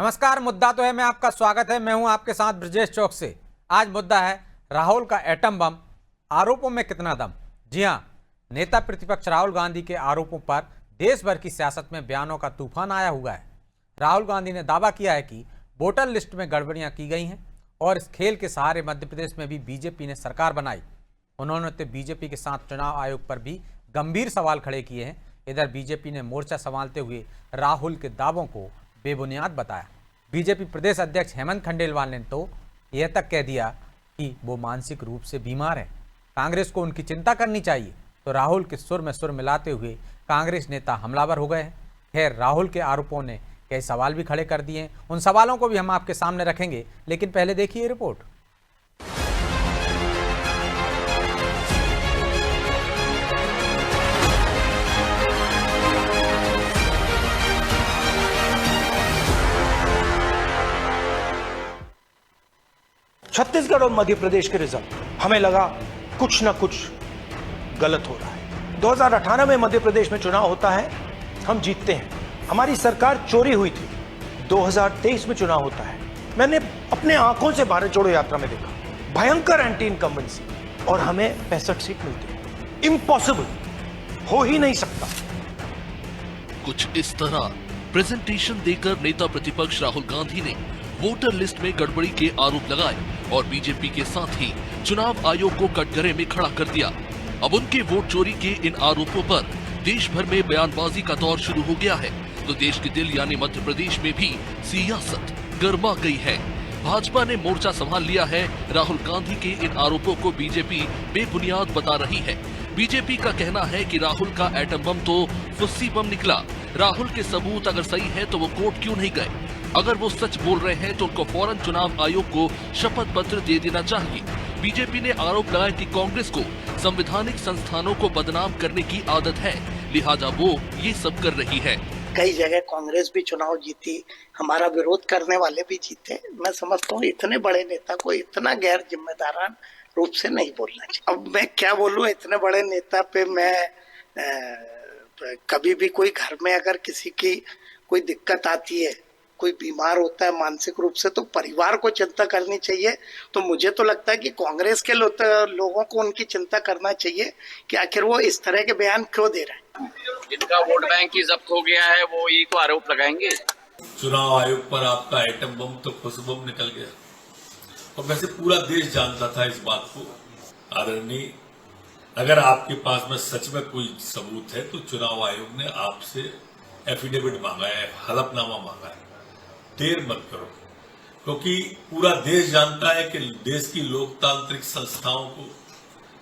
नमस्कार। मुद्दा तो है मैं आपका स्वागत है। मैं हूं आपके साथ ब्रजेश चौक से। आज मुद्दा है राहुल का एटम बम, आरोपों में कितना दम। जी हां, नेता प्रतिपक्ष राहुल गांधी के आरोपों पर देश भर की सियासत में बयानों का तूफान आया हुआ है। राहुल गांधी ने दावा किया है कि वोटर लिस्ट में गड़बड़ियां की गई हैं और इस खेल के सहारे मध्य प्रदेश में भी बीजेपी ने सरकार बनाई। उन्होंने तो बीजेपी के साथ चुनाव आयोग पर भी गंभीर सवाल खड़े किए हैं। इधर बीजेपी ने मोर्चा संभालते हुए राहुल के दावों को बेबुनियाद बताया। बीजेपी प्रदेश अध्यक्ष हेमंत खंडेलवाल ने तो यह तक कह दिया कि वो मानसिक रूप से बीमार है, कांग्रेस को उनकी चिंता करनी चाहिए। तो राहुल के सुर में सुर मिलाते हुए कांग्रेस नेता हमलावर हो गए हैं। खैर, राहुल के आरोपों ने कई सवाल भी खड़े कर दिए हैं। उन सवालों को भी हम आपके सामने रखेंगे, लेकिन पहले देखिए रिपोर्ट। छत्तीसगढ़ और मध्य प्रदेश के रिजल्ट हमें लगा कुछ ना कुछ गलत हो रहा है। 2018 में मध्य प्रदेश में चुनाव होता है, हम जीतते हैं, हमारी सरकार चोरी हुई थी। 2023 में चुनाव होता है, मैंने अपने आंखों से भारत जोड़ो यात्रा में देखा, भयंकर एंटी इनकम्बेंसी, और हमें 65 सीट मिलती है। इम्पॉसिबल, हो ही नहीं सकता। कुछ इस तरह प्रेजेंटेशन देकर नेता प्रतिपक्ष राहुल गांधी ने वोटर लिस्ट में गड़बड़ी के आरोप लगाए और बीजेपी के साथ ही चुनाव आयोग को कटघरे में खड़ा कर दिया। अब उनके वोट चोरी के इन आरोपों पर देश भर में बयानबाजी का दौर शुरू हो गया है, तो देश के दिल यानी मध्य प्रदेश में भी सियासत गर्मा गई है। भाजपा ने मोर्चा संभाल लिया है। राहुल गांधी के इन आरोपों को बीजेपी बेबुनियाद बता रही है। बीजेपी का कहना है कि राहुल का एटम बम तो फुस्सी बम निकला। राहुल के सबूत अगर सही है तो वो कोर्ट क्यों नहीं गए? अगर वो सच बोल रहे हैं तो उनको फौरन चुनाव आयोग को शपथ पत्र दे देना चाहिए। बीजेपी ने आरोप लगाया कि कांग्रेस को संवैधानिक संस्थानों को बदनाम करने की आदत है, लिहाजा वो ये सब कर रही है। कई जगह कांग्रेस भी चुनाव जीती, हमारा विरोध करने वाले भी जीते। मैं समझता हूँ इतने बड़े नेता को इतना गैर जिम्मेदारान रूप से नहीं बोलना चाहिए। अब मैं क्या बोलूँ, इतने बड़े नेता पे मैं कभी भी कोई घर में अगर किसी की कोई दिक्कत आती है, कोई बीमार होता है मानसिक रूप से, तो परिवार को चिंता करनी चाहिए। तो मुझे तो लगता है कि कांग्रेस के लोगों को उनकी चिंता करना चाहिए कि आखिर वो इस तरह के बयान क्यों दे रहे हैं। जिनका वोट बैंक ही जब्त हो गया है वो ये तो आरोप लगाएंगे। चुनाव आयोग पर आपका एटम बम तो खुश बम निकल गया, और वैसे पूरा देश जानता था इस बात को। आदरणीय, अगर आपके पास में सच में कोई सबूत है तो चुनाव आयोग ने आपसे एफिडेविट मांगा है, हलफनामा मांगा है। देर मत करो, क्योंकि पूरा देश जानता है कि देश की लोकतांत्रिक संस्थाओं को,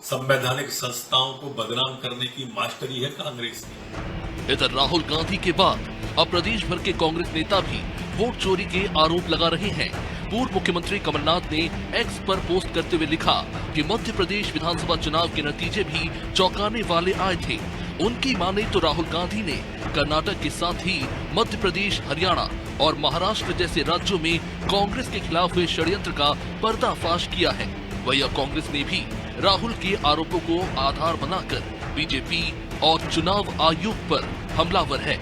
संवैधानिक संस्थाओं को बदनाम करने की मास्टरी है कांग्रेस की। इधर राहुल गांधी के बाद अब प्रदेश भर के कांग्रेस नेता भी वोट चोरी के आरोप लगा रहे हैं। पूर्व मुख्यमंत्री कमलनाथ ने एक्स पर पोस्ट करते हुए लिखा कि मध्य प्रदेश विधानसभा चुनाव के नतीजे भी चौंकाने वाले आए थे। उनकी माने तो राहुल गांधी ने कर्नाटक के साथ ही मध्य प्रदेश, हरियाणा और महाराष्ट्र जैसे राज्यों में कांग्रेस के खिलाफ हुए षड्यंत्र का पर्दाफाश किया है। वहीं अब कांग्रेस ने भी राहुल के आरोपों को आधार बनाकर बीजेपी और चुनाव आयोग पर हमलावर है।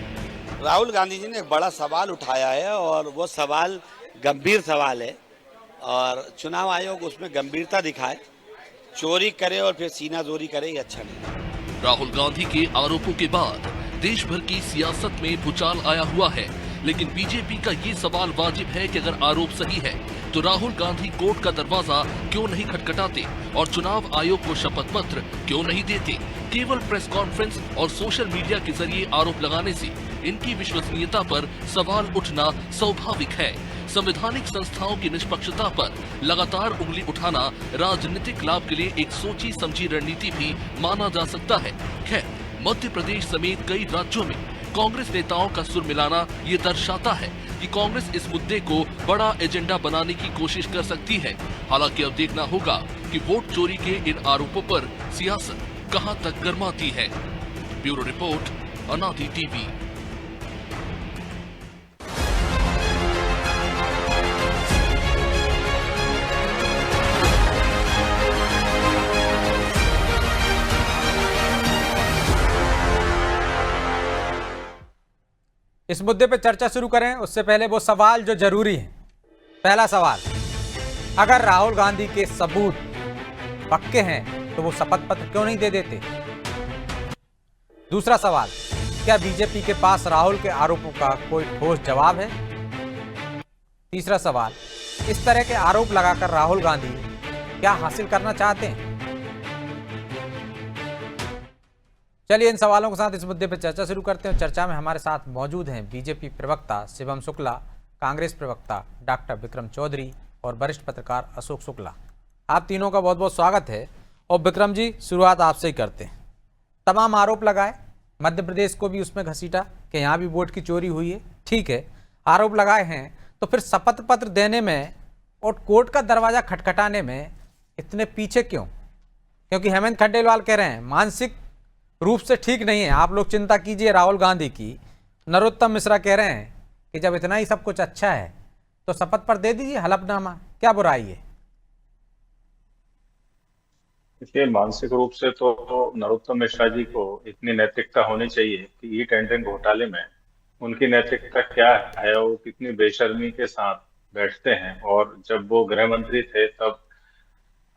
राहुल गांधी जी ने एक बड़ा सवाल उठाया है और वो सवाल गंभीर सवाल है, और चुनाव आयोग उसमें गंभीरता दिखाए। चोरी करे और फिर सीनाजोरी करे, ये अच्छा नहीं। राहुल गांधी के आरोपों के बाद देश भर की सियासत में भूचाल आया हुआ है, लेकिन बीजेपी का ये सवाल वाजिब है कि अगर आरोप सही है तो राहुल गांधी कोर्ट का दरवाजा क्यों नहीं खटखटाते और चुनाव आयोग को शपथ पत्र क्यों नहीं देते? केवल प्रेस कॉन्फ्रेंस और सोशल मीडिया के जरिए आरोप लगाने से इनकी विश्वसनीयता पर सवाल उठना स्वाभाविक है। संवैधानिक संस्थाओं की निष्पक्षता पर लगातार उंगली उठाना राजनीतिक लाभ के लिए एक सोची समझी रणनीति भी माना जा सकता है। खैर, मध्य प्रदेश समेत कई राज्यों में कांग्रेस नेताओं का सुर मिलाना ये दर्शाता है कि कांग्रेस इस मुद्दे को बड़ा एजेंडा बनाने की कोशिश कर सकती है। हालांकि अब देखना होगा कि वोट चोरी के इन आरोपों पर सियासत कहां तक गर्माती है। ब्यूरो रिपोर्ट, अनादि टीवी। इस मुद्दे पर चर्चा शुरू करें उससे पहले वो सवाल जो जरूरी है। पहला सवाल, अगर राहुल गांधी के सबूत पक्के हैं तो वो शपथ पत्र क्यों नहीं दे देते? दूसरा सवाल, क्या बीजेपी के पास राहुल के आरोपों का कोई ठोस जवाब है? तीसरा सवाल, इस तरह के आरोप लगाकर राहुल गांधी क्या हासिल करना चाहते हैं? चलिए इन सवालों के साथ इस मुद्दे पर चर्चा शुरू करते हैं। चर्चा में हमारे साथ मौजूद हैं बीजेपी प्रवक्ता शिवम शुक्ला, कांग्रेस प्रवक्ता डॉक्टर विक्रम चौधरी और वरिष्ठ पत्रकार अशोक शुक्ला। आप तीनों का बहुत बहुत स्वागत है। और विक्रम जी, शुरुआत आपसे ही करते हैं। तमाम आरोप लगाए, मध्य प्रदेश को भी उसमें घसीटा कि यहाँ भी वोट की चोरी हुई है, ठीक है, आरोप लगाए हैं, तो फिर शपथ पत्र देने में और कोर्ट का दरवाजा खटखटाने में इतने पीछे क्यों? क्योंकि हेमंत खंडेलवाल कह रहे हैं मानसिक रूप से ठीक नहीं है, आप लोग चिंता कीजिए राहुल गांधी की। नरोत्तम मिश्रा कह रहे हैं कि जब इतना ही सब कुछ अच्छा है तो शपथ पर दे दीजिए हलफनामा, क्या बुराई है? देखिए, मानसिक रूप से तो नरोत्तम मिश्रा जी को इतनी नैतिकता होनी चाहिए कि ई टेंडरिंग घोटाले में उनकी नैतिकता क्या है, वो कितनी बेशर्मी के साथ बैठते हैं। और जब वो गृह मंत्री थे तब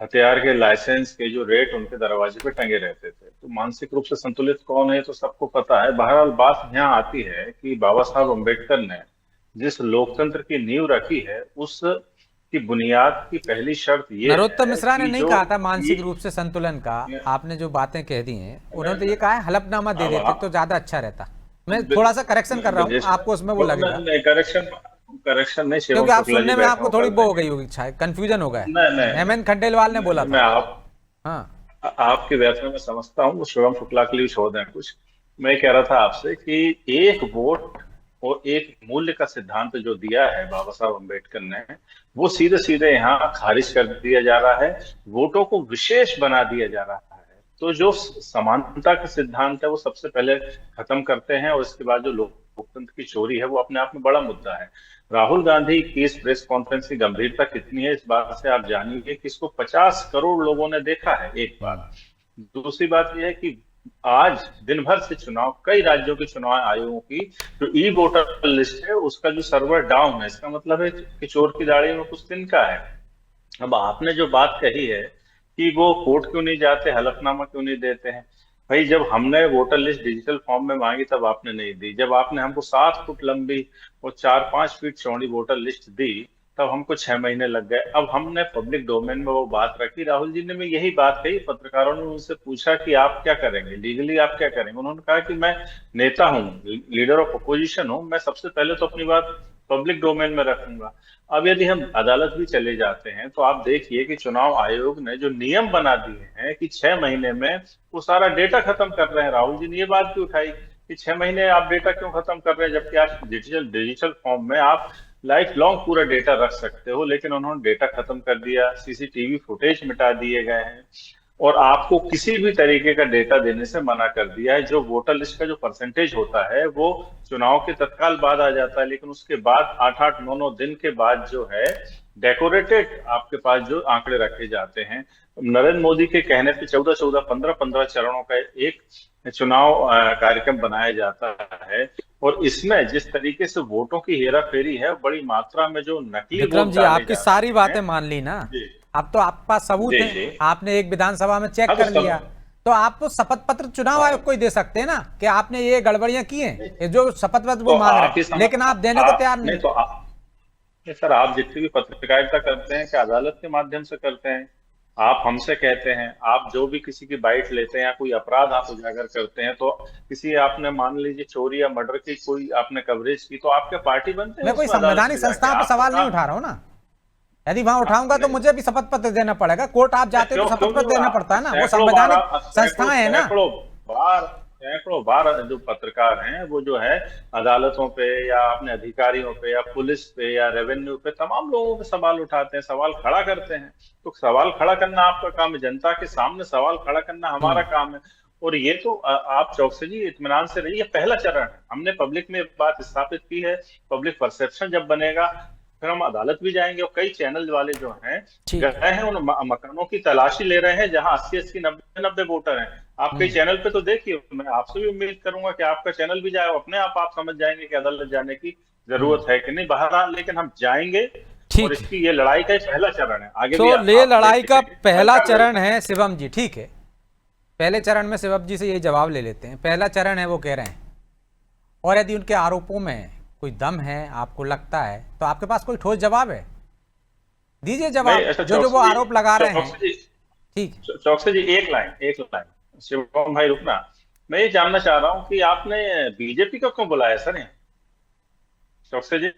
हथियार के लाइसेंस के जो रेट उनके दरवाजे पे टंगे रहते थे। तो मानसिक रूप से संतुलित कौन है तो सबको पता है। बहरहाल बात यहाँ आती है कि बाबा साहब अम्बेडकर ने जिस लोकतंत्र की नींव रखी है उस की बुनियाद की पहली शर्त ये नरोत्तम मिश्रा ने कि नहीं कहा था मानसिक रूप से संतुलन का, आपने जो बातें कह दी हैं उन्होंने तो ये कहा है हलफनामा दे देते तो ज्यादा अच्छा रहता। मैं थोड़ा सा करेक्शन कर रहा हूँ, आपको उसमें वो लगेगा करेक्शन नहीं, क्योंकि आप सुनने में आपको थोड़ी वो हो गई होगी, कंफ्यूजन हो गया। हेमंत खंडेलवाल ने बोला था। हाँ, आपकी व्याख्या में समझता हूँ, शिवम शुक्ला के लिए छोड़ दें कुछ। मैं कह रहा था आपसे कि एक वोट और एक मूल्य का सिद्धांत जो दिया है बाबा साहब अम्बेडकर ने, वो सीधे सीधे यहाँ खारिज कर दिया जा रहा है, वोटों को विशेष बना दिया जा रहा है। तो जो समानता का सिद्धांत है वो सबसे पहले खत्म करते हैं और इसके बाद जो लोकतंत्र की चोरी है वो अपने आप में बड़ा मुद्दा है। राहुल गांधी की इस प्रेस कॉन्फ्रेंस की गंभीरता कितनी है इस बात से आप जानिए कि इसको 50 करोड़ लोगों ने देखा है, एक बात। दूसरी बात यह है कि आज दिन भर से चुनाव, कई राज्यों के चुनाव आयोगों की जो ई वोटर लिस्ट है उसका जो सर्वर डाउन है, इसका मतलब है कि चोर की दाढ़ी में कुछ तिनका है। अब आपने जो बात कही है कि वो कोर्ट क्यों नहीं जाते, हलफनामा क्यों नहीं देते हैं, भाई जब हमने वोटर लिस्ट डिजिटल फॉर्म में मांगी तब आपने नहीं दी। जब आपने हमको 7 फुट लंबी और 4-5 फीट चौड़ी वोटर लिस्ट दी तब हमको 6 महीने लग गए। अब हमने पब्लिक डोमेन में वो बात रखी, राहुल जी ने भी यही बात कही। पत्रकारों ने उनसे पूछा कि आप क्या करेंगे, लीगली आप क्या करेंगे। उन्होंने कहा कि मैं नेता हूँ, लीडर ऑफ अपोजिशन हूँ, मैं सबसे पहले तो अपनी बात पब्लिक डोमेन में रखूंगा। अब यदि हम अदालत भी चले जाते हैं तो आप देखिए कि चुनाव आयोग ने जो नियम बना दिए हैं कि 6 महीने में वो सारा डेटा खत्म कर रहे हैं। राहुल जी ने ये बात भी उठाई कि 6 महीने आप डेटा क्यों खत्म कर रहे हैं, जबकि आप डिजिटल फॉर्म में आप लाइफ लॉन्ग पूरा डेटा रख सकते हो। लेकिन उन्होंने डेटा खत्म कर दिया, सीसीटीवी फुटेज मिटा दिए गए हैं और आपको किसी भी तरीके का डेटा देने से मना कर दिया है। जो वोटर लिस्ट का जो परसेंटेज होता है वो चुनाव के तत्काल बाद आ जाता है, लेकिन उसके बाद 8-8, 9-9 दिन के बाद जो है डेकोरेटेड आपके पास जो आंकड़े रखे जाते हैं। नरेंद्र मोदी के कहने पे 14-14, 15-15 चरणों का एक चुनाव कार्यक्रम बनाया जाता है और इसमें जिस तरीके से वोटों की हेराफेरी है, बड़ी मात्रा में जो नकली विक्रम जी, आपकी सारी बातें मान ली ना, अब तो आपके पास सबूत है, आपने एक विधानसभा में चेक कर लिया, तो आप तो शपथ पत्र चुनाव आयोग को ही दे सकते हैं ना कि आपने ये गड़बड़ियां की हैं, जो शपथ पत्र वो मांग रहे हैं, लेकिन आप देने को तैयार नहीं। तो सर, आप जितनी भी पत्रकारिता करते हैं क्या अदालत के माध्यम से करते हैं? आप हमसे कहते हैं, आप जो भी किसी की बाइट लेते हैं या कोई अपराध आप उजागर करते हैं, तो किसी आपने मान लीजिए चोरी या मर्डर की कोई आपने कवरेज की तो आपके पार्टी बनते हैं। मैं कोई संवैधानिक संस्था पर सवाल नहीं उठा रहा हूँ ना, यदि वहां उठाऊंगा तो मुझे भी शपथ पत्र देना पड़ेगा। कोर्ट आप जाते हो तो शपथ पत्र देना पड़ता है ना, वो संवैधानिक संस्थाएं है ना। सैकड़ों बार जो पत्रकार हैं वो जो है अदालतों पे या अपने अधिकारियों पे या पुलिस पे या रेवेन्यू पे तमाम लोगों पे सवाल उठाते हैं, सवाल खड़ा करते हैं। तो सवाल खड़ा करना आपका काम है, जनता के सामने सवाल खड़ा करना हमारा काम है। और ये तो आप चौकसी जी इत्मीनान से रहिए, पहला चरण है। हमने पब्लिक में बात स्थापित की है, पब्लिक परसेप्शन जब बनेगा फिर हम अदालत भी जाएंगे, और कई चैनल वाले जो हैं ठीक गए हैं उन मकानों की तलाशी ले रहे हैं जहां 80-80, 90-90 वोटर हैं। आप कई चैनल पे तो देखिए, मैं आपसे भी उम्मीद करूंगा कि आपका चैनल भी जाए, अपने आप समझ जाएंगे कि अदालत जाने की जरूरत है कि नहीं। बहरहाल लेकिन हम जाएंगे, और इसकी ये लड़ाई का पहला चरण है। आगे तो भी ये आप लड़ाई का देखेंगे। पहला चरण है शिवम जी, ठीक है। पहले चरण में शिवम जी से ये जवाब ले लेते हैं। पहला चरण है वो कह रहे हैं, और यदि उनके आरोपों में कोई दम है, आपको लगता है, तो आपके पास कोई ठोस जवाब है, दीजिए जवाब। जो वो आरोप लगा रहे हैं। ठीक, चौकसी जी एक लाइन शिवम भाई रुकना, मैं ये जानना चाह रहा हूँ कि आपने बीजेपी को क्यों बुलाया सर यहाँ? चौकसी जी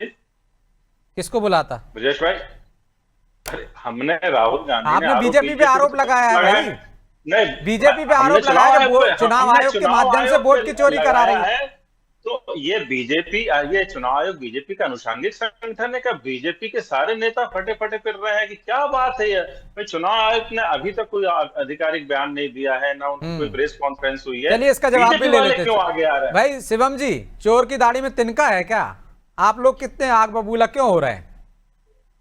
किसको बुलाता ब्रजेश भाई? अरे हमने राहुल गांधी आपने बीजेपी पे आरोप लगाया है भाई। नहीं, बीजेपी पे आरोप लगाया है चुनाव आयोग के माध्यम से वोट की चोरी करा रही है। तो ये बीजेपी, ये चुनाव आयोग बीजेपी का अनुषंगिक संगठन है क्या? बीजेपी के सारे नेता फटे फटे फिर रहे हैं कि क्या बात है ये? भाई चुनाव आयोग ने अभी तक कोई आधिकारिक बयान नहीं दिया है, ना उनकी कोई प्रेस कॉन्फ्रेंस हुई है। चलिए इसका जवाब भी ले लेते हैं। क्यों आगे आ रहे हैं भाई शिवम जी, चोर की दाढ़ी में तिनका है क्या? आप लोग कितने आग बबूला क्यों हो रहे हैं?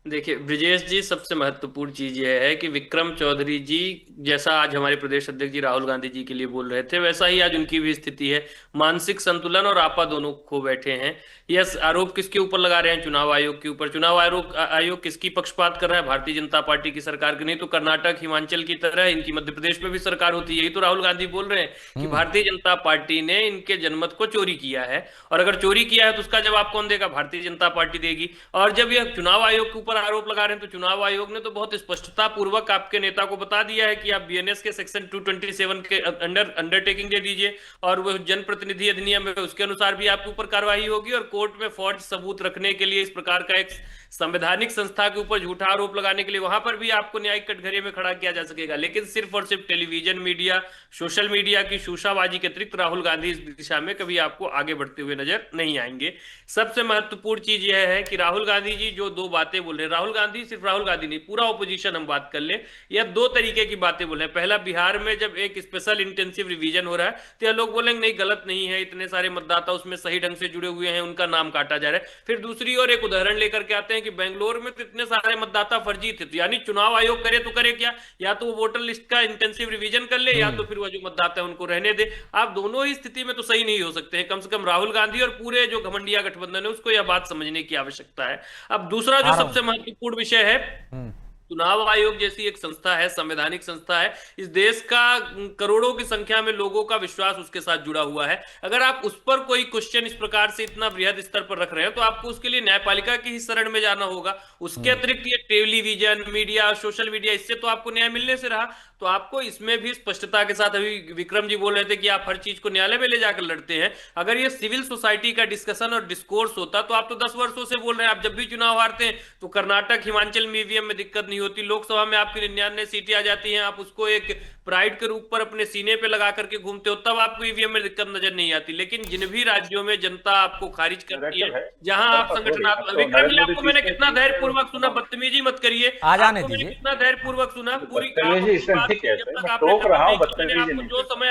देखिए ब्रिजेश जी, सबसे महत्वपूर्ण चीज यह है कि विक्रम चौधरी जी जैसा आज हमारे प्रदेश अध्यक्ष जी राहुल गांधी जी के लिए बोल रहे थे, वैसा ही आज उनकी भी स्थिति है। मानसिक संतुलन और आपा दोनों खो बैठे हैं। यह आरोप किसके ऊपर लगा रहे हैं? चुनाव आयोग के ऊपर। चुनाव आयोग किसकी पक्षपात कर रहा है? भारतीय जनता पार्टी की सरकार की। नहीं तो कर्नाटक, हिमाचल की तरह इनकी मध्य प्रदेश में भी सरकार होती है। यही तो राहुल गांधी बोल रहे हैं कि भारतीय जनता पार्टी ने इनके जनमत को चोरी किया है, और अगर चोरी किया है तो उसका जवाब कौन देगा? भारतीय जनता पार्टी देगी। और जब यह चुनाव आयोग के ऊपर आरोप लगा रहे हैं, तो चुनाव आयोग ने तो बहुत स्पष्टता पूर्वक आपके नेता को बता दिया है कि आप बीएनएस के सेक्शन 227 के अंडर अंडरटेकिंग दे दीजिए, और वह जनप्रतिनिधि अधिनियम है उसके अनुसार भी आपके ऊपर कार्रवाई होगी। और कोर्ट में फौज सबूत रखने के लिए, इस प्रकार का एक संवैधानिक संस्था के ऊपर झूठा आरोप लगाने के लिए वहां पर भी आपको न्यायिक कटघरे में खड़ा किया जा सकेगा। लेकिन सिर्फ और सिर्फ टेलीविजन मीडिया, सोशल मीडिया की शूशाबाजी के अतिरिक्त राहुल गांधी इस दिशा में कभी आपको आगे बढ़ते हुए नजर नहीं आएंगे। सबसे महत्वपूर्ण चीज यह है कि राहुल गांधी जी जो दो बातें बोल रहे हैं, राहुल गांधी, सिर्फ राहुल गांधी नहीं, पूरा ऑपोजिशन हम बात कर ले, यह दो तरीके की बातें बोल रहे हैं। पहला, बिहार में जब एक स्पेशल इंटेंसिव रिवीजन हो रहा है तो यह लोग बोलेंगे नहीं गलत नहीं है, इतने सारे मतदाता उसमें सही ढंग से जुड़े हुए हैं, उनका नाम काटा जा रहा है। फिर दूसरी ओर एक उदाहरण लेकर के आते हैं कि बेंगलोर में तो इतने सारे मतदाता फर्जी थे, तो यानी चुनाव आयोग करे तो करे क्या? या तो वो वोटर लिस्ट का इंटेंसिव रिवीजन कर ले, या तो फिर वो जो मतदाता है उनको रहने दे। आप दोनों ही स्थिति में तो सही नहीं हो सकते हैं। कम से कम राहुल गांधी और पूरे जो घमंडिया गठबंधन है उसको यह बात समझने की आवश्यकता है। अब दूसरा जो सबसे महत्वपूर्ण विषय है, चुनाव आयोग जैसी एक संस्था है, संवैधानिक संस्था है, इस देश का करोड़ों की संख्या में लोगों का विश्वास उसके साथ जुड़ा हुआ है। अगर आप उस पर कोई क्वेश्चन इस प्रकार से इतना बृहद स्तर पर रख रहे हैं तो आपको उसके लिए न्यायपालिका की ही शरण में जाना होगा। उसके अतिरिक्त ये टेलीविजन, मीडिया, सोशल मीडिया, इससे तो आपको न्याय मिलने से रहा, तो आपको इसमें भी स्पष्टता के साथ, अभी विक्रम जी बोल रहे थे कि आप हर चीज को न्यायालय में ले जाकर लड़ते हैं। अगर ये सिविल सोसाइटी का डिस्कशन और डिस्कोर्स होता तो आप तो 10 वर्षों से बोल रहे हैं। आप जब भी चुनाव हारते हैं तो कर्नाटक, हिमाचल में ईवीएम में दिक्कत नहीं होती, लोकसभा में आपकी 99 सीटें आ जाती हैं, आप उसको एक प्राइड के रूप पर अपने सीने पे लगा करके घूमते हो, तब आपको ईवीएम में दिक्कत नजर नहीं आती। लेकिन जिन भी राज्यों में जनता आपको खारिज करती है, जहां आप संगठनात्मक, विक्रम जी आपको मैंने कितना धैर्यपूर्वक सुना, बदतमीजी मत करिए, आ जाने दीजिए, कितना धैर्यपूर्वक सुना पूरी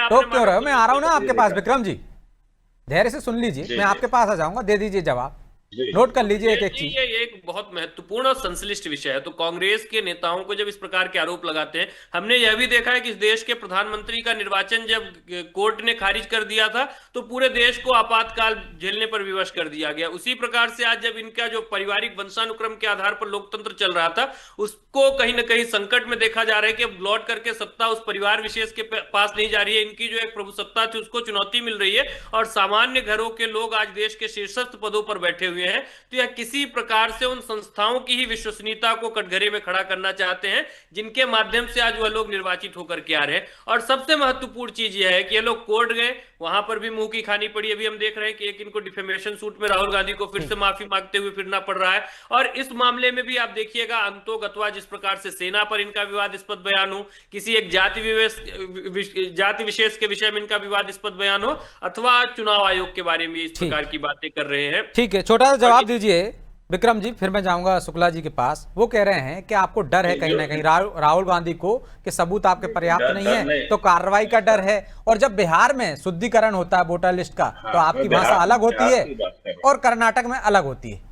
टोक क्यों रहे हो? मैं आ रहा हूं ना आपके पास विक्रम जी, धैर्य से सुन लीजिए, मैं आपके पास आ जाऊंगा, दे दीजिए जवाब, नोट कर लीजिए एक एक चीज। ये एक बहुत महत्वपूर्ण और संश्लिष्ट विषय है। तो कांग्रेस के नेताओं को जब इस प्रकार के आरोप लगाते हैं, हमने यह भी देखा है कि इस देश के प्रधानमंत्री का निर्वाचन जब कोर्ट ने खारिज कर दिया था तो पूरे देश को आपातकाल झेलने पर विवश कर दिया गया। उसी प्रकार से आज जब इनका जो पारिवारिक वंशानुक्रम के आधार पर लोकतंत्र चल रहा था, उसको कहीं ना कहीं संकट में देखा जा रहा है कि अब लौट करके सत्ता उस परिवार विशेष के पास नहीं जा रही है। इनकी जो एक प्रभुसत्ता थी उसको चुनौती मिल रही है, और सामान्य घरों के लोग आज देश के शीर्षस्थ पदों पर बैठे हुए हैं। तो यह किसी प्रकार से उन संस्थाओं की ही विश्वसनीयता को कटघरे में खड़ा करना चाहते हैं जिनके माध्यम से आज वह लोग निर्वाचित होकर के आ रहे हैं। और सबसे महत्वपूर्ण चीज यह है कि ये लोग कोर्ट गए, वहां पर भी मुंह की खानी पड़ी। अभी हम देख रहे हैं कि एक इनको डिफेमेशन सूट में राहुल गांधी को फिर से माफी मांगते हुए फिरना पड़ रहा है। और इस मामले में भी आप देखिएगा, अंतोगत्वा जिस प्रकार से सेना पर इनका विवादास्पद बयान हो, किसी एक जाति विशेष के विषय में इनका विवादास्पद बयान हो, अथवा चुनाव आयोग के बारे में इस प्रकार की बातें कर रहे हैं। ठीक है, छोटा सा जवाब दीजिए विक्रम जी, फिर मैं जाऊंगा शुक्ला जी के पास। वो कह रहे हैं कि आपको डर है कहीं ना कहीं राहुल गांधी को कि सबूत आपके पर्याप्त नहीं है, तो कार्रवाई का डर है। और जब बिहार में शुद्धिकरण होता है वोटर लिस्ट का, तो आपकी भाषा अलग होती है और कर्नाटक में अलग होती है।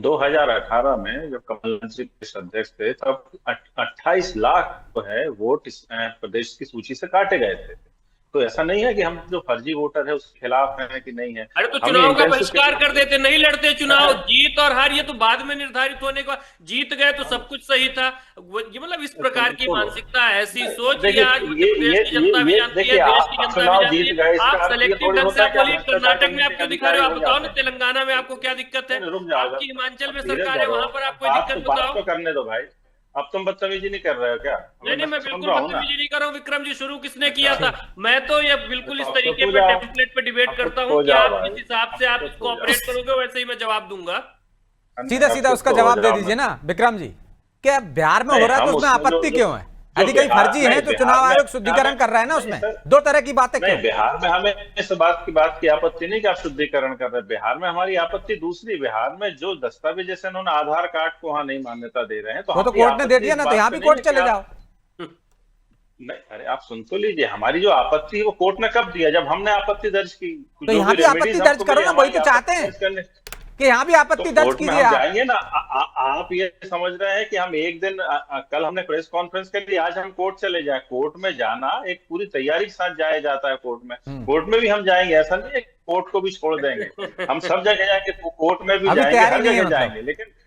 2018 में जब कमलनाथ जी प्रदेश अध्यक्ष थे तब 28 लाख जो है वोट इस प्रदेश की सूची से काटे गए थे। तो ऐसा नहीं है कि हम जो फर्जी वोटर है उसके खिलाफ हैं कि नहीं है। अरे तो हम चुनाव का intensive- बहिष्कार कर देते, नहीं लड़ते चुनाव। जीत और हार ये तो बाद में निर्धारित होने का, जीत गए तो सब कुछ सही था। ये मतलब इस प्रकार की मानसिकता, ऐसी सोच ये आज प्रदेश की जनता भी जानती है, देश की जनता भी जानती है। आप सेलेक्टिव ढंग से बोलिए, कर्नाटक में आप क्यों दिखा रहे हो? आप बताओ ना, तेलंगाना में आपको क्या दिक्कत है? आपकी हिमाचल में सरकार है, वहां पर आप कोई दिक्कत बताओ। तो करने दो भाई, अब तुम बदतमीजी नहीं कर रहे हो क्या? नहीं, मैं बिल्कुल बदतमीजी नहीं कर रहा हूँ। विक्रम जी, शुरू किसने किया था? मैं तो ये बिल्कुल इस तरीके पे टेम्पलेट पे डिबेट करता हूँ कि आप जिस हिसाब से आप इसको ऑपरेट करोगे वैसे ही मैं जवाब दूंगा। सीधा उसका जवाब दे दीजिए ना विक्रम जी। क्या बिहार में हो रहा है तो उसमें आपत्ति क्यों है? यदि कहीं फर्जी है तो चुनाव आयोग शुद्धिकरण कर रहा है ना, उसमें दो तरह की बातें क्यों? बिहार में हमें इस बात की आपत्ति नहीं कि आप शुद्धिकरण कर रहे हैं। बिहार में हमारी आपत्ति दूसरी, बिहार में जो दस्तावेज जैसे उन्होंने आधार कार्ड को वहां नहीं मान्यता दे रहे हैं तो वो तो कोर्ट ने दे दिया ना, तो यहाँ भी कोर्ट चले जाओ। नहीं, अरे आप सुन तो लीजिए, हमारी जो आपत्ति है वो कोर्ट ने कब दिया? जब हमने आपत्ति दर्ज की। तो यहाँ भी आपत्ति दर्ज करो ना, वही तो चाहते हैं कि यहाँ भी आपत्ति दर्ज कीजिए। आप जाएंगे ना, आप ये समझ रहे हैं कि हम एक दिन कल हमने प्रेस कॉन्फ्रेंस कर ली, आज हम कोर्ट चले जाए? कोर्ट में जाना एक पूरी तैयारी के साथ जाया जाता है। कोर्ट में भी हम जाएंगे, ऐसा नहीं है कोर्ट को भी छोड़ देंगे। हम सब जगह जाएंगे, कोर्ट में भी जाएंगे, हर जगह जाएंगे, लेकिन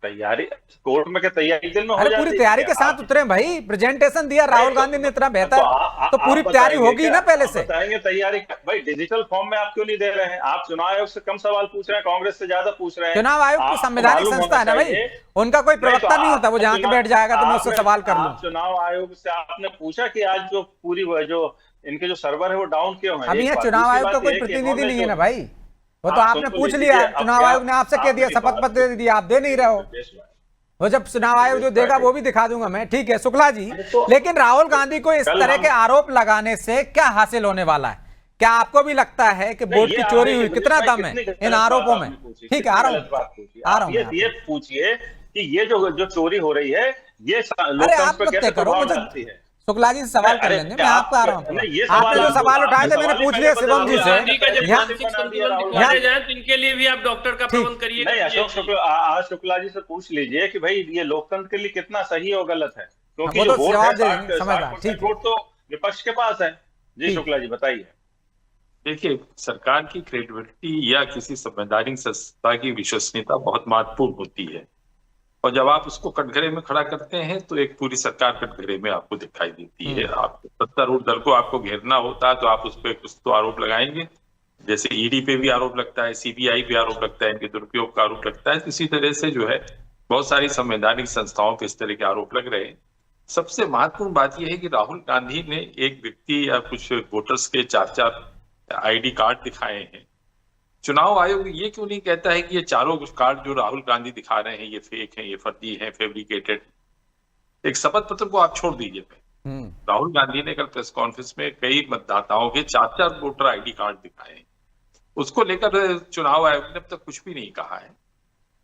तैयारी कोर्ट में क्या तैयारी दिन में हो जाती है? पूरी तैयारी के साथ उतरे भाई, प्रेजेंटेशन दिया राहुल गांधी ने इतना बेहतर, तो पूरी तैयारी होगी ना पहले से। बताएंगे तैयारी भाई, डिजिटल फॉर्म में आप क्यों नहीं दे रहे हैं? आप चुनाव आयोग से कम सवाल पूछ रहे हैं, कांग्रेस से ज्यादा पूछ रहे हैं। चुनाव आयोग तो संवैधानिक संस्था है ना भाई, उनका कोई प्रवक्ता नहीं होता, वो जहाँ के बैठ जाएगा तो मैं उससे सवाल कर लूं। चुनाव आयोग से आपने पूछा कि आज जो पूरी जो इनके जो सर्वर है वो डाउन क्यों है? अभी यहाँ चुनाव आयोग का कोई प्रतिनिधि नहीं है ना भाई, वो तो आपने पूछ लिया, चुनाव आयोग ने आपसे कह दिया, शपथ पत्र दे दिया, आप दे नहीं रहे हो। वो जब चुनाव आयोग जो देगा वो भी दिखा दूंगा मैं, ठीक है शुक्ला जी। लेकिन राहुल गांधी को इस तरह के आरोप लगाने से क्या हासिल होने वाला है? क्या आपको भी लगता है कि वोट की चोरी हुई? कितना दम है इन आरोपों में? ठीक है, आ रहा हूँ। ये पूछिए कि ये जो चोरी हो रही है ये लोकतंत्र पर कैसे प्रभाव डालती है? शुक्ला जी से सवाल कर लेंगे, मैं आपको आ रहा हूँ। आपने जो सवाल उठाए थे मैंने पूछ लिया शिवम जी से। इनके लिए भी आप डॉक्टर का प्रबंध करिए। नहीं, अशोक शुक्ला जी से पूछ लीजिए कि भाई ये लोकतंत्र के लिए कितना सही और गलत है, क्योंकि जो वोट है वोट तो विपक्ष के पास है। जी शुक्ला जी बताइए। देखिए, सरकार की क्रेडिबिलिटी या किसी संवैधानिक संस्था की विश्वसनीयता बहुत महत्वपूर्ण होती है, और जब आप उसको कटघरे में खड़ा करते हैं तो एक पूरी सरकार कटघरे में आपको दिखाई देती है। आप सत्तारूढ़ दल को आपको घेरना होता है तो आप उस पर कुछ तो आरोप लगाएंगे, जैसे ईडी पे भी आरोप लगता है, सीबीआई पे आरोप लगता है, इनके दुरुपयोग का आरोप लगता है। इसी तरह से जो है बहुत सारी संवैधानिक संस्थाओं पे इस तरह के आरोप लग रहे हैं। सबसे महत्वपूर्ण बात यह है कि राहुल गांधी ने एक व्यक्ति या कुछ वोटर्स के 4 ID कार्ड दिखाए हैं। चुनाव आयोग ये क्यों नहीं कहता है कि ये चारों कार्ड जो राहुल गांधी दिखा रहे हैं ये फेक हैं, ये फर्जी हैं, फैब्रिकेटेड? एक शपथ पत्र को आप छोड़ दीजिए। राहुल गांधी ने कल प्रेस कॉन्फ्रेंस में कई मतदाताओं के 4 वोटर ID कार्ड दिखाए हैं, उसको लेकर चुनाव आयोग ने अब तक कुछ भी नहीं कहा है।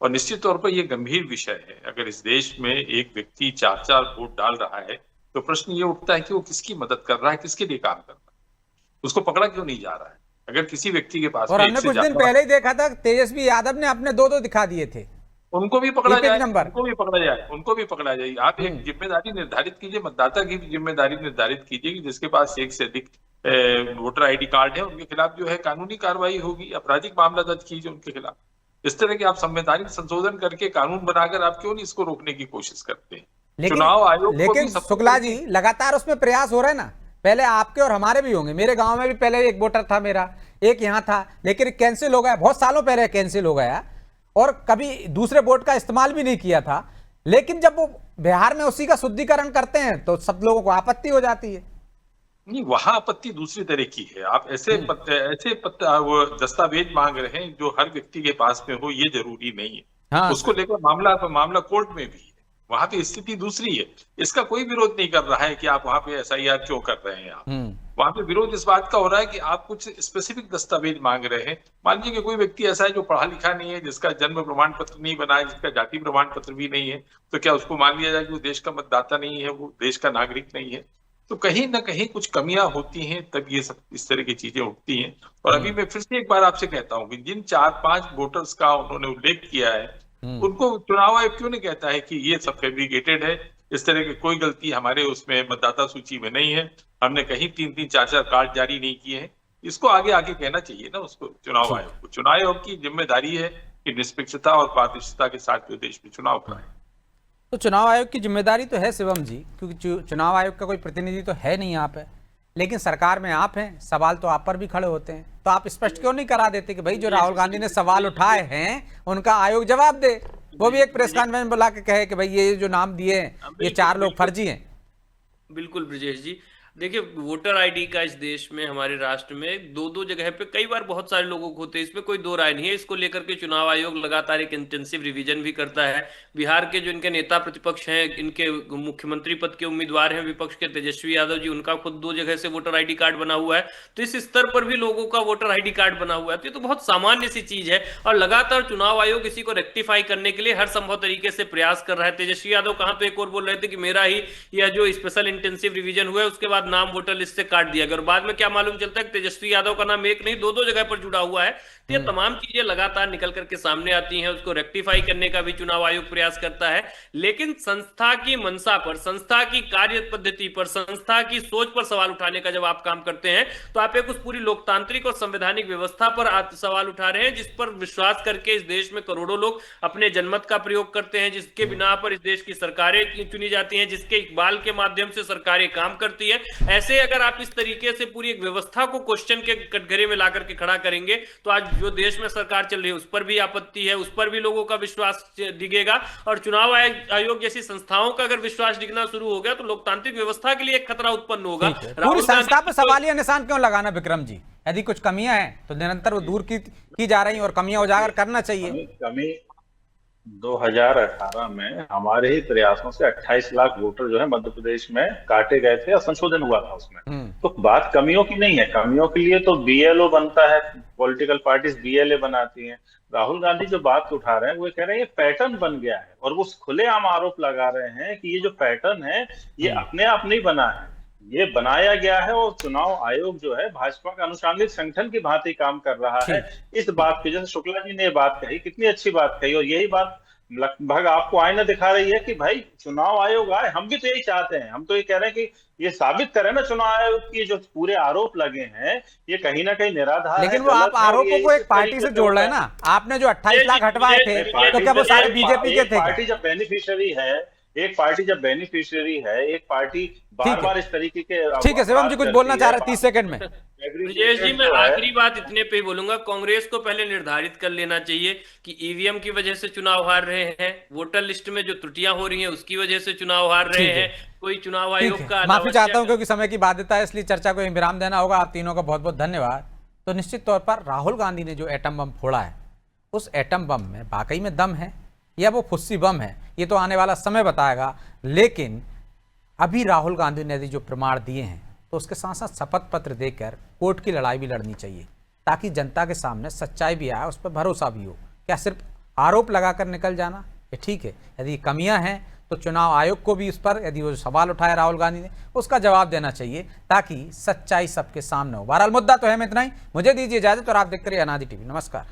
और निश्चित तौर पर यह गंभीर विषय है। अगर इस देश में एक व्यक्ति 4 वोट डाल रहा है तो प्रश्न ये उठता है कि वो किसकी मदद कर रहा है, किसके लिए काम कर रहा है, उसको पकड़ा क्यों नहीं जा रहा है? अगर किसी व्यक्ति के पास, और हमने कुछ दिन पहले ही देखा था तेजस्वी यादव ने अपने 2 दिखा दिए थे, उनको भी पकड़ा जाए, उनको भी पकड़ा जाए। आप एक जिम्मेदारी निर्धारित कीजिए, मतदाता की भी जिम्मेदारी निर्धारित कीजिए कि जिसके पास 1 से अधिक वोटर ID कार्ड है उनके खिलाफ जो है कानूनी कार्रवाई होगी, आपराधिक मामला दर्ज कीजिए उनके खिलाफ। इस तरह के आप संवैधानिक संशोधन करके कानून बनाकर आप क्यों नहीं इसको रोकने की कोशिश करते हैं? चुनाव आयोग, लेकिन शुक्ला जी लगातार उसमें प्रयास हो रहे हैं ना, पहले आपके और हमारे भी होंगे। मेरे गांव में भी पहले एक वोटर था मेरा, एक यहाँ था, लेकिन कैंसिल हो गया, बहुत सालों पहले कैंसिल हो गया, और कभी दूसरे वोट का इस्तेमाल भी नहीं किया था। लेकिन जब वो बिहार में उसी का शुद्धिकरण करते हैं तो सब लोगों को आपत्ति हो जाती है। नहीं, वहां आपत्ति दूसरी तरह की है। आप ऐसे वो दस्तावेज मांग रहे हैं जो हर व्यक्ति के पास में हो, ये जरूरी नहीं है। हाँ, उसको लेकर मामला कोर्ट में भी है, वहां पे स्थिति दूसरी है। इसका कोई विरोध नहीं कर रहा है कि आप वहां पे SIR क्यों कर रहे हैं। आप वहां पे विरोध इस बात का हो रहा है कि आप कुछ स्पेसिफिक दस्तावेज मांग रहे हैं। मान लीजिए कि कोई व्यक्ति ऐसा है जो पढ़ा लिखा नहीं है, जिसका जन्म प्रमाण पत्र नहीं बना है, जिसका जाति प्रमाण पत्र भी नहीं है, तो क्या उसको मान लिया जाए कि वो देश का मतदाता नहीं है, वो देश का नागरिक नहीं है? तो कहीं ना कहीं कुछ कमियां होती हैं, तब ये सब इस तरह की चीजें उठती हैं। और अभी मैं फिर से एक बार आपसे कहता हूं कि जिन 4-5 वोटर्स का उन्होंने उल्लेख किया है, उनको चुनाव आयोग क्यों नहीं कहता है कि ये सब फैब्रिकेटेड है, इस तरह की कोई गलती हमारे उसमें मतदाता सूची में नहीं है, हमने कहीं 3-3, 4-4 कार्ड जारी नहीं किए हैं। इसको आगे आगे कहना चाहिए ना उसको, चुनाव आयोग को। चुनाव आयोग की जिम्मेदारी है कि निष्पक्षता और पारदर्शिता के साथ देश में चुनाव कराए। तो चुनाव आयोग की जिम्मेदारी तो है शिवम जी, क्योंकि चुनाव आयोग का कोई प्रतिनिधि तो है नहीं यहाँ पे, लेकिन सरकार में आप हैं, सवाल तो आप पर भी खड़े होते हैं। तो आप स्पष्ट क्यों नहीं करा देते कि भाई जो राहुल गांधी ने सवाल उठाए हैं उनका आयोग जवाब दे, वो भी एक प्रेस कॉन्फ्रेंस बुला के कहे कि भाई ये जो नाम दिए हैं ये 4 लोग फर्जी हैं। बिल्कुल ब्रजेश जी, देखिए वोटर आईडी का इस देश में, हमारे राष्ट्र में 2-2 जगह पे कई बार बहुत सारे लोगों को होते हैं, इसमें कोई दो राय नहीं है। इसको लेकर के चुनाव आयोग लगातार एक इंटेंसिव रिवीजन भी करता है। बिहार के जो इनके नेता प्रतिपक्ष हैं, इनके मुख्यमंत्री पद के उम्मीदवार हैं विपक्ष के तेजस्वी यादव जी, उनका खुद 2 जगह से वोटर आईडी कार्ड बना हुआ है। तो इस स्तर पर भी लोगों का वोटर आईडी कार्ड बना हुआ है, तो ये तो बहुत सामान्य सी चीज है। और लगातार चुनाव आयोग इसी को रेक्टिफाई करने के लिए हर संभव तरीके से प्रयास कर रहा है। तेजस्वी यादव कहाँ तो एक और बोल रहे थे कि मेरा ही यह जो स्पेशल इंटेंसिव रिवीजन हुआ है उसके बाद नाम वोटर लिस्ट से काट दिया गया, और बाद में क्या मालूम चलता है कि तेजस्वी यादव का नाम एक नहीं 2-2 जगह पर जुड़ा हुआ है। तो ये तमाम चीजें लगातार निकल करके सामने आती हैं, उसको रेक्टिफाई करने का भी चुनाव आयोग प्रयास करता है। लेकिन संस्था की मंशा पर, संस्था की कार्य पद्धति पर, संस्था की सोच पर सवाल उठाने का जब आप काम करते हैं तो आप एक उस पूरी लोकतांत्रिक और संवैधानिक व्यवस्था पर सवाल उठा रहे हैं, जिस पर विश्वास करके इस देश में करोड़ों लोग अपने जनमत का प्रयोग करते हैं, जिसके बिना पर इस देश की सरकारें चुनी जाती हैं, जिसके इकबाल के माध्यम से सरकारें काम करती है। ऐसे अगर आप इस तरीके से पूरी एक व्यवस्था को क्वेश्चन के कटघरे में ला करके खड़ा करेंगे तो आज जो देश में सरकार चल रही है उस पर भी आपत्ति है, उस पर भी लोगों का विश्वास डिगेगा। और चुनाव आयोग जैसी संस्थाओं का अगर विश्वास डिगना शुरू हो गया तो लोकतांत्रिक व्यवस्था के लिए एक खतरा उत्पन्न होगा। पूरी संस्था पर सवालिया निशान क्यों लगाना विक्रम जी? यदि कुछ कमियां हैं तो निरंतर वो दूर की जा रही हैं और कमियां उजागर करना चाहिए। कमी 2018 में हमारे ही प्रयासों से 28 लाख वोटर जो है मध्य प्रदेश में काटे गए थे और संशोधन हुआ था उसमें। तो बात कमियों की नहीं है, कमियों के लिए तो बीएलओ बनता है, पॉलिटिकल पार्टीज बीएलए बनाती हैं। राहुल गांधी जो बात उठा रहे हैं वो कह रहे हैं ये पैटर्न बन गया है, और वो खुलेआम आरोप लगा रहे हैं कि ये जो पैटर्न है ये अपने आप नहीं बना है, ये बनाया गया है। और चुनाव आयोग जो है भाजपा का अनुषांगिक संगठन की भांति काम कर रहा है। इस बात की, जैसे शुक्ला जी ने ये बात कही, कितनी अच्छी बात कही, और यही बात लगभग आपको आईना दिखा रही है कि भाई चुनाव आयोग आए, हम भी तो यही चाहते हैं। हम तो ये कह रहे हैं कि ये साबित करें ना चुनाव आयोग की जो पूरे आरोप लगे हैं ये कहीं ना कहीं निराधार है। लेकिन वो आप आरोपों को एक पार्टी से जोड़ रहे हैं ना। आपने जो 28 लाख हटवाए थे तो क्या वो सारे बीजेपी के थे? पार्टी जब बेनिफिशियरी है, एक पार्टी बार बार इस तरीके के। ठीक है शिवम जी कुछ बोलना चाह रहे हैं 30 सेकंड में। ब्रजेश जी मैं आखिरी बात इतने पे ही बोलूंगा, कांग्रेस को पहले निर्धारित कर लेना चाहिए कि ईवीएम की वजह से चुनाव हार रहे हैं, वोटर लिस्ट में जो त्रुटियां हो रही हैं उसकी वजह से चुनाव हार रहे हैं। कोई चुनाव आयोग का माफी चाहता हूं क्योंकि समय की बाध्यता है, इसलिए चर्चा को विराम देना होगा। आप तीनों का बहुत बहुत धन्यवाद। तो निश्चित तौर पर राहुल गांधी ने जो एटम बम फोड़ा है उस एटम बम में वाकई में दम है या वो फुस्सी बम है, ये तो आने वाला समय बताएगा। लेकिन अभी राहुल गांधी ने यदि जो प्रमाण दिए हैं तो उसके साथ साथ शपथ पत्र देकर कोर्ट की लड़ाई भी लड़नी चाहिए, ताकि जनता के सामने सच्चाई भी आए, उस पर भरोसा भी हो। क्या सिर्फ आरोप लगाकर निकल जाना ये ठीक है? यदि कमियां हैं तो चुनाव आयोग को भी उस पर, यदि वो सवाल उठाया राहुल गांधी ने, उसका जवाब देना चाहिए, ताकि सच्चाई सबके सामने हो। बहरहाल मुद्दा तो है में इतना ही। मुझे दीजिए इजाजत और आप देखते रहिए अनादि टीवी। नमस्कार।